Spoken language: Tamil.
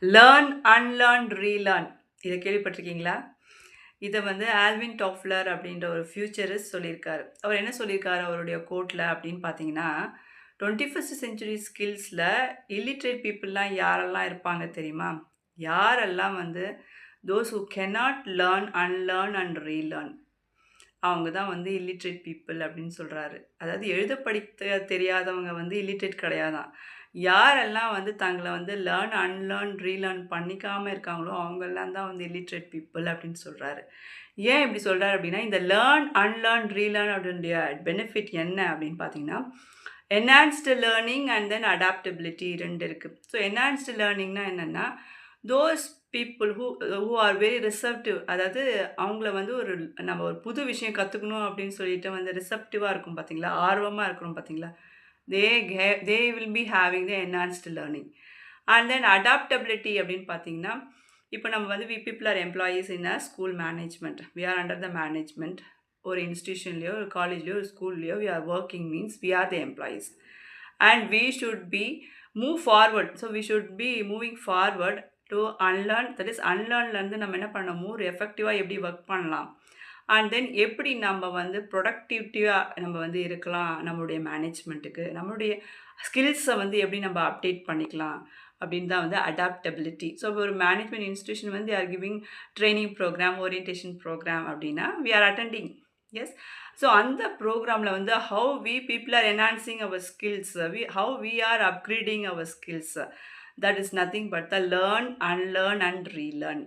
Learn, unlearn, relearn. இத கேள்விப்பட்டிருக்கீங்களா? இத வந்து ஆல்வின் டாஃப்லர் அப்படின்ற ஒரு ஃபியூச்சரிஸ்ட் சொல்லியிருக்காரு. அவர் என்ன சொல்லியிருக்காரு அவருடைய கோட்ல அப்படின்னு பார்த்தீங்கன்னா, 21st செஞ்சுரி ஸ்கில்ஸ்ல இல்லிட்ரேட் பீப்பிள்லாம் யாரெல்லாம் இருப்பாங்க தெரியுமா? யாரெல்லாம் வந்து those who cannot learn, unlearn and relearn. அவங்க தான் வந்து இல்லிட்ரேட் பீப்பிள் அப்படின்னு சொல்றாரு. அதாவது எழுத படிக்க தெரியாதவங்க வந்து இல்லிட்ரேட் கிடையாதாம். யாரெல்லாம் வந்து தங்கள வந்து லேர்ன், அன்லேர்ன், ரீலேர்ன் பண்ணிக்காம இருக்காங்களோ, அவங்கலாம் தான் வந்து இல்லிட்ரேட் பீப்பிள் அப்படின்னு சொல்றாரு. ஏன் இப்படி சொல்றாரு அப்படின்னா, இந்த லேர்ன், அன்லேர்ன், ரீலேர்ன் அதனுடைய பெனிஃபிட் என்ன அப்படின்னு பார்த்தீங்கன்னா, enhanced learning and then adaptability 2 இருக்கு. ஸோ என்ஹான்ஸ்டு லேர்னிங்னா என்னன்னா, those people who are very receptive. அதாவது அவங்கள வந்து நம்ம ஒரு புது விஷயம் கத்துக்கணும் அப்படின்னு சொல்லிட்டு வந்து ரிசப்டிவா இருக்கும் பார்த்தீங்களா? ஆர்வமா இருக்கிறோம் பார்த்தீங்களா? They will be having the enhanced learning. And then adaptability அப்படின்னு பார்த்தீங்கன்னா, இப்போ நம்ம வந்து people or employees in a school management. We are under the management. ஒரு இன்ஸ்டிடியூஷன்லயோ, ஒரு காலேஜ்லயோ, ஒரு ஸ்கூல்லயோ we are working means we are the employees. And we should be move forward. So we should be moving forward to unlearn. That is அன்லேர்ன்லேருந்து நம்ம என்ன பண்ணணும், மோர் எஃபெக்டிவாக எப்படி ஒர்க் பண்ணலாம். அண்ட் தென் எப்படி நம்ம வந்து ப்ரொடக்டிவிட்டியாக நம்ம வந்து இருக்கலாம் நம்மளுடைய மேனேஜ்மெண்ட்டுக்கு. நம்மளுடைய ஸ்கில்ஸை வந்து எப்படி நம்ம அப்டேட் பண்ணிக்கலாம் அப்படின்னு தான் வந்து அடாப்டபிலிட்டி. ஸோ ஒரு மேனேஜ்மெண்ட் இன்ஸ்டிடியூஷன் வந்து are giving training program, orientation program அப்படின்னா we are attending. Yes. So அந்த ப்ரோக்ராமில் வந்து how we people are enhancing our skills, how we are upgrading our skills. That is nothing but the learn, unlearn and relearn.